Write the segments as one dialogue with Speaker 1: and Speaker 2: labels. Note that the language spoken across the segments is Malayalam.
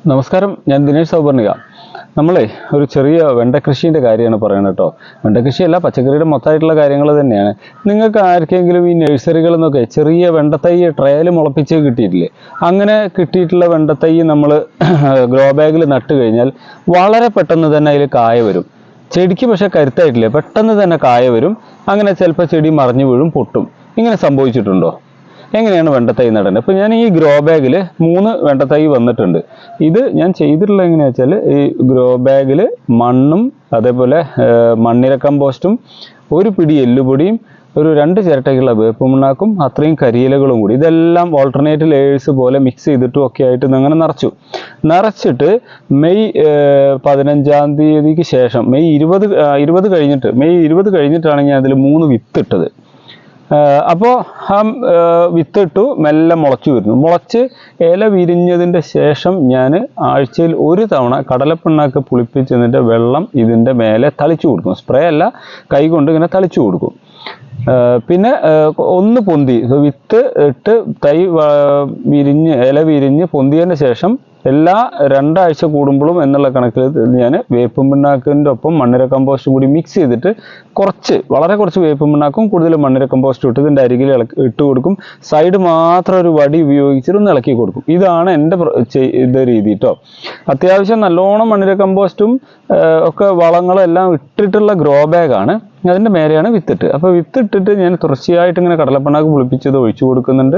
Speaker 1: നമസ്കാരം, ഞാൻ ദിനേഷ് സൗപർണിക. നമ്മളെ ഒരു ചെറിയ വെണ്ട കൃഷീൻ്റെ കാര്യമാണ് പറയുന്നത് കേട്ടോ. വെണ്ട കൃഷിയല്ല, പച്ചക്കറിയുടെ മൊത്തമായിട്ടുള്ള കാര്യങ്ങൾ തന്നെയാണ്. നിങ്ങൾക്ക് ആർക്കെങ്കിലും ഈ നഴ്സറികളിൽ നിന്നൊക്കെ ചെറിയ വെണ്ടത്തൈ ട്രയൽ മുളപ്പിച്ച് കിട്ടിയിട്ടില്ലേ? അങ്ങനെ കിട്ടിയിട്ടുള്ള വെണ്ടത്തൈ നമ്മൾ ഗ്രോ ബാഗിൽ നട്ട് കഴിഞ്ഞാൽ വളരെ പെട്ടെന്ന് തന്നെ അതിൽ കായ വരും. ചെടിക്ക് പക്ഷേ കരുത്തായിട്ടില്ല, പെട്ടെന്ന് തന്നെ കായ വരും. അങ്ങനെ ചിലപ്പോൾ ചെടി മറിഞ്ഞു വീഴും, പൊട്ടും. ഇങ്ങനെ സംഭവിച്ചിട്ടുണ്ടോ? എങ്ങനെയാണ് വെണ്ടത്തൈ നടേണ്ടത്? അപ്പോൾ ഞാൻ ഈ ഗ്രോ ബാഗിൽ 3 വെണ്ടത്തൈ വന്നിട്ടുണ്ട്. ഇത് ഞാൻ ചെയ്തിട്ടുള്ളത് എങ്ങനെയാണെന്ന് വെച്ചാൽ, ഈ ഗ്രോ ബാഗിൽ മണ്ണും അതേപോലെ മണ്ണിര കമ്പോസ്റ്റും ഒരു പിടി എല്ലുപൊടിയും ഒരു 2 ചിരട്ടയ്ക്കുള്ള വേപ്പുമണ്ണാക്കും അത്രയും കരിയിലകളും കൂടി ഇതെല്ലാം ഓൾട്ടർനേറ്റ് ലേയേഴ്സ് പോലെ മിക്സ് ചെയ്തിട്ടും ഒക്കെ ആയിട്ട് അങ്ങനെ നിറച്ചിട്ട് മെയ് 15-ാം തീയതിക്ക് ശേഷം മെയ് 20 കഴിഞ്ഞിട്ടാണ് ഞാൻ അതിൽ 3 വിത്ത് ഇട്ടത്. അപ്പോൾ ആ വിത്തിട്ടു മെല്ലെ മുളച്ചു വരുന്നു. മുളച്ച് ഇല വിരിഞ്ഞതിൻ്റെ ശേഷം ഞാൻ ആഴ്ചയിൽ 1 തവണ കടലപ്പിണ്ണാക്ക് പുളിപ്പിച്ചതിൻ്റെ വെള്ളം ഇതിൻ്റെ മേലെ തളിച്ചു കൊടുക്കും. സ്പ്രേ അല്ല, കൈ കൊണ്ട് ഇങ്ങനെ തളിച്ചു കൊടുക്കും. പിന്നെ ഒന്ന് പൊന്തി വിത്ത് ഇട്ട് തൈ ഇല വിരിഞ്ഞ് പൊന്തിയതിന് ശേഷം എല്ലാ 2 ആഴ്ച കൂടുമ്പോഴും എന്നുള്ള കണക്കിൽ ഞാൻ വേപ്പും പിണ്ണാക്കിൻ്റെ ഒപ്പം മണ്ണിര കമ്പോസ്റ്റും കൂടി മിക്സ് ചെയ്തിട്ട് വളരെ കുറച്ച് വേപ്പും പിണ്ണാക്കും കൂടുതൽ മണ്ണിര കമ്പോസ്റ്റും ഇട്ട് ഇതിൻ്റെ അരികിൽ ഇട്ട് കൊടുക്കും. സൈഡ് മാത്രം ഒരു വടി ഉപയോഗിച്ചിട്ട് ഒന്ന് ഇളക്കി കൊടുക്കും. ഇതാണ് എൻ്റെ രീതി കേട്ടോ. അത്യാവശ്യം നല്ലോണം മണ്ണിര കമ്പോസ്റ്റും ഒക്കെ വളങ്ങളെല്ലാം ഇട്ടിട്ടുള്ള ഗ്രോ ബാഗാണ്. അതിൻ്റെ മേലെയാണ് വിത്തിട്ട്. അപ്പോൾ വിത്തിട്ടിട്ട് ഞാൻ തുടർച്ചയായിട്ട് ഇങ്ങനെ കടലപ്പിണ്ണാക്ക് പുളിപ്പിച്ചത് ഒഴിച്ചു കൊടുക്കുന്നുണ്ട്.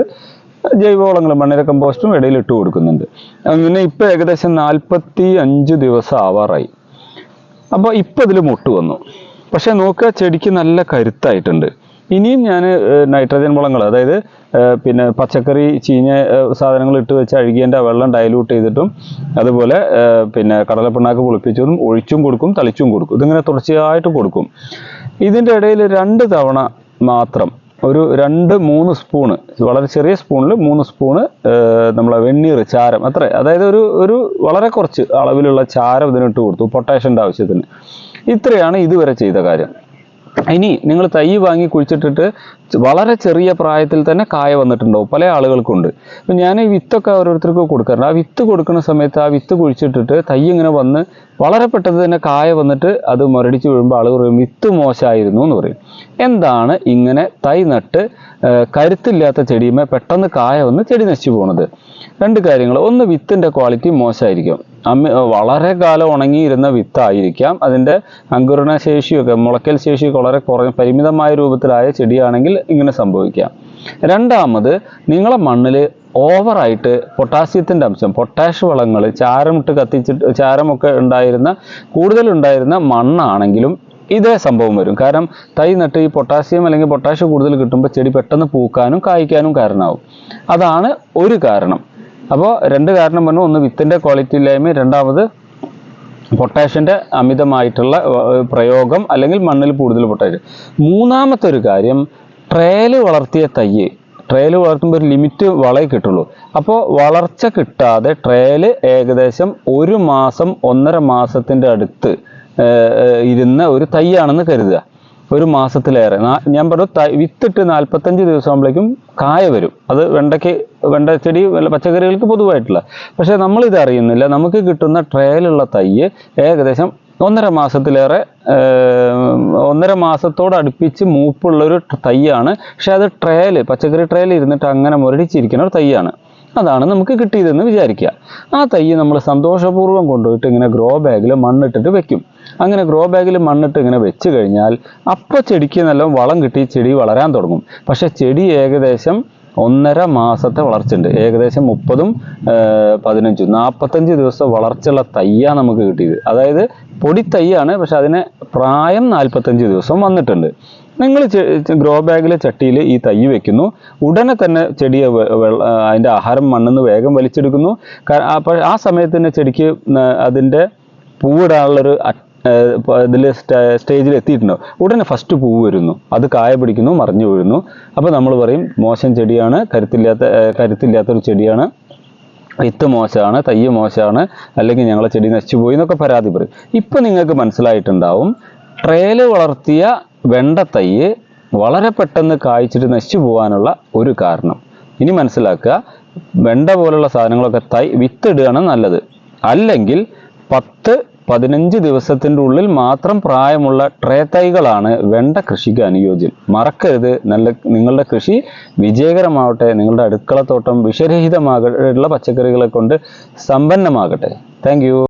Speaker 1: ജൈവവളങ്ങൾ മണ്ണിര കമ്പോസ്റ്റും ഇടയിൽ ഇട്ട് കൊടുക്കുന്നുണ്ട്. അങ്ങനെ ഇപ്പോൾ ഏകദേശം 45 ദിവസം ആവാറായി. അപ്പോൾ ഇപ്പോൾ ഇതിൽ മുട്ട് വന്നു. പക്ഷേ നോക്കുക, ചെടിക്ക് നല്ല കരുത്തായിട്ടുണ്ട്. ഇനിയും ഞാൻ നൈട്രജൻ വളങ്ങൾ, അതായത് പിന്നെ പച്ചക്കറി ചീഞ്ഞ സാധനങ്ങൾ ഇട്ട് വെച്ച് അഴുകിയതിൻ്റെ വെള്ളം ഡയലൂട്ട് ചെയ്തിട്ടും അതുപോലെ പിന്നെ കടലപ്പിണ്ണാക്ക് പുളിപ്പിച്ചതും ഒഴിച്ചും കൊടുക്കും, തളിച്ചും കൊടുക്കും. ഇതിങ്ങനെ തുടർച്ചയായിട്ട് കൊടുക്കും. ഇതിൻ്റെ ഇടയിൽ 2 തവണ മാത്രം ഒരു 2-3 സ്പൂണ്, വളരെ ചെറിയ സ്പൂണിൽ 3 സ്പൂണ് നമ്മളെ വെണ്ണീർ ചാരം അത്ര, അതായത് ഒരു വളരെ കുറച്ച് അളവിലുള്ള ചാരം ഇതിനിട്ട് കൊടുത്തു പൊട്ടാഷ്യൻ്റെ ആവശ്യത്തിന്. ഇത്രയാണ് ഇതുവരെ ചെയ്ത കാര്യം. ഇനി നിങ്ങൾ തൈ വാങ്ങി കുഴിച്ചിട്ടിട്ട് വളരെ ചെറിയ പ്രായത്തിൽ തന്നെ കായ വന്നിട്ടുണ്ടാവും, പല ആളുകൾക്കുണ്ട്. അപ്പം ഞാൻ ഈ വിത്തൊക്കെ ഓരോരുത്തർക്ക് കൊടുക്കാറുണ്ട്. ആ വിത്ത് കൊടുക്കുന്ന സമയത്ത് ആ വിത്ത് കുഴിച്ചിട്ടിട്ട് തൈ ഇങ്ങനെ വന്ന് വളരെ പെട്ടെന്ന് തന്നെ കായ വന്നിട്ട് അത് മുരടിച്ച് വീഴുമ്പോൾ ആളുകൾ പറയും വിത്ത് മോശമായിരുന്നു എന്ന് പറയും. എന്താണ് ഇങ്ങനെ തൈ നട്ട് കരുത്തില്ലാത്ത ചെടിയുമേ പെട്ടെന്ന് കായ വന്ന് ചെടി നശിച്ചു പോണത്? 2 കാര്യങ്ങൾ. ഒന്ന്, വിത്തിൻ്റെ ക്വാളിറ്റി മോശമായിരിക്കും. വളരെ കാലം ഉണങ്ങിയിരുന്ന വിത്തായിരിക്കാം. അതിൻ്റെ അങ്കുരണ ശേഷിയൊക്കെ, മുളയ്ക്കൽ ശേഷിയൊക്കെ വളരെ പരിമിതമായ രൂപത്തിലായ ചെടിയാണെങ്കിൽ ഇങ്ങനെ സംഭവിക്കാം. രണ്ടാമത്, നിങ്ങളെ മണ്ണിൽ ഓവറായിട്ട് പൊട്ടാസ്യത്തിൻ്റെ അംശം, പൊട്ടാഷ് വളങ്ങൾ, ചാരമൊക്കെ കൂടുതലുണ്ടായിരുന്ന മണ്ണാണെങ്കിലും ഇതേ സംഭവം വരും. കാരണം തൈ നട്ട് ഈ പൊട്ടാസ്യം അല്ലെങ്കിൽ പൊട്ടാഷ് കൂടുതൽ കിട്ടുമ്പോൾ ചെടി പെട്ടെന്ന് പൂക്കാനും കായ്ക്കാനും കാരണമാവും. അതാണ് ഒരു കാരണം. അപ്പോൾ 2 കാരണം പറഞ്ഞു. ഒന്ന്, വിത്തിൻ്റെ ക്വാളിറ്റി ഇല്ലായ്മ. രണ്ടാമത്, പൊട്ടാഷ്യൻ്റെ അമിതമായിട്ടുള്ള പ്രയോഗം അല്ലെങ്കിൽ മണ്ണിൽ കൂടുതൽ പൊട്ടാഷ്യം. മൂന്നാമത്തെ ഒരു കാര്യം, ട്രയൽ വളർത്തിയ തൈ, ട്രയൽ വളർത്തുമ്പോൾ ഒരു ലിമിറ്റ് വളേ കിട്ടുള്ളൂ. അപ്പോൾ വളർച്ച കിട്ടാതെ ട്രയൽ ഏകദേശം 1 മാസം 1.5 മാസത്തിൻ്റെ അടുത്ത് ഇരുന്ന ഒരു തൈയാണെന്ന് കരുതുക. 1 മാസത്തിലേറെ. ഞാൻ പറഞ്ഞു വിത്തിട്ട് 45 ദിവസം ആകുമ്പോഴേക്കും കായ വരും. അത് വെണ്ട ചെടി പച്ചക്കറികൾക്ക് പൊതുവായിട്ടുള്ള. പക്ഷേ നമ്മളിത് അറിയുന്നില്ല. നമുക്ക് കിട്ടുന്ന ട്രയലുള്ള തൈ ഏകദേശം 1.5 മാസത്തിലേറെ 1.5 മാസത്തോടടുപ്പിച്ച് മൂപ്പുള്ളൊരു തൈയാണ്. പക്ഷെ അത് പച്ചക്കറി ട്രയൽ ഇരുന്നിട്ട് അങ്ങനെ മുരടിച്ചിരിക്കുന്ന ഒരു തൈയാണ്. അതാണ് നമുക്ക് കിട്ടിയതെന്ന് വിചാരിക്കുക. ആ തൈ നമ്മൾ സന്തോഷപൂർവ്വം കൊണ്ടുപോയിട്ട് ഇങ്ങനെ ഗ്രോ ബാഗിൽ മണ്ണിട്ടിട്ട് വെക്കും. അങ്ങനെ ഗ്രോ ബാഗിൽ മണ്ണിട്ട് ഇങ്ങനെ വെച്ച് കഴിഞ്ഞാൽ അപ്പോൾ ചെടിക്ക് നല്ല വളം കിട്ടി ചെടി വളരാൻ തുടങ്ങും. പക്ഷെ ചെടി ഏകദേശം 1.5 മാസത്തെ വളർച്ചയുണ്ട്. ഏകദേശം 30-15 45 ദിവസം വളർച്ചയുള്ള തയ്യാണ് നമുക്ക് കിട്ടിയത്. അതായത് പൊടി തൈയാണ്, പക്ഷെ അതിന് പ്രായം 45 ദിവസം വന്നിട്ടുണ്ട്. നിങ്ങൾ ഗ്രോ ബാഗിലെ ചട്ടിയിൽ ഈ തൈ വെക്കുന്നു. ഉടനെ തന്നെ ചെടിയെ അതിൻ്റെ ആഹാരം മണ്ണിന്ന് വേഗം വലിച്ചെടുക്കുന്നു. അപ്പോൾ ആ സമയത്ത് തന്നെ ചെടിക്ക് അതിൻ്റെ പൂവിടാനുള്ളൊരു ഇതിൽ സ്റ്റേജിൽ എത്തിയിട്ടുണ്ടാവും. ഉടനെ ഫസ്റ്റ് പൂവ് വരുന്നു, അത് കായ പിടിക്കുന്നു, മറിഞ്ഞു വീഴുന്നു. അപ്പോൾ നമ്മൾ പറയും മോശം ചെടിയാണ്, കരുത്തില്ലാത്തൊരു ചെടിയാണ്, വിത്ത് മോശമാണ്, തൈ മോശമാണ്, അല്ലെങ്കിൽ ഞങ്ങളെ ചെടി നശിച്ചു പോയി എന്നൊക്കെ പരാതി പറയും. ഇപ്പം നിങ്ങൾക്ക് മനസ്സിലായിട്ടുണ്ടാവും ട്രയൽ വളർത്തിയ വെണ്ട തൈ വളരെ പെട്ടെന്ന് കായ്ച്ചിട്ട് നശിച്ചു പോകാനുള്ള ഒരു കാരണം. ഇനി മനസ്സിലാക്കുക, വെണ്ട പോലുള്ള സാധനങ്ങളൊക്കെ വിത്തിടുകയാണ് നല്ലത്. അല്ലെങ്കിൽ 10-15 ദിവസത്തിൻ്റെ ഉള്ളിൽ മാത്രം പ്രായമുള്ള ട്രേ തൈകളാണ് വെണ്ട കൃഷിക്ക് അനുയോജ്യം. മറക്കരുത്. നിങ്ങളുടെ കൃഷി വിജയകരമാവട്ടെ. നിങ്ങളുടെ അടുക്കളത്തോട്ടം വിഷരഹിതമാകട്ടെ, പച്ചക്കറികളെ കൊണ്ട് സമ്പന്നമാകട്ടെ. Thank you.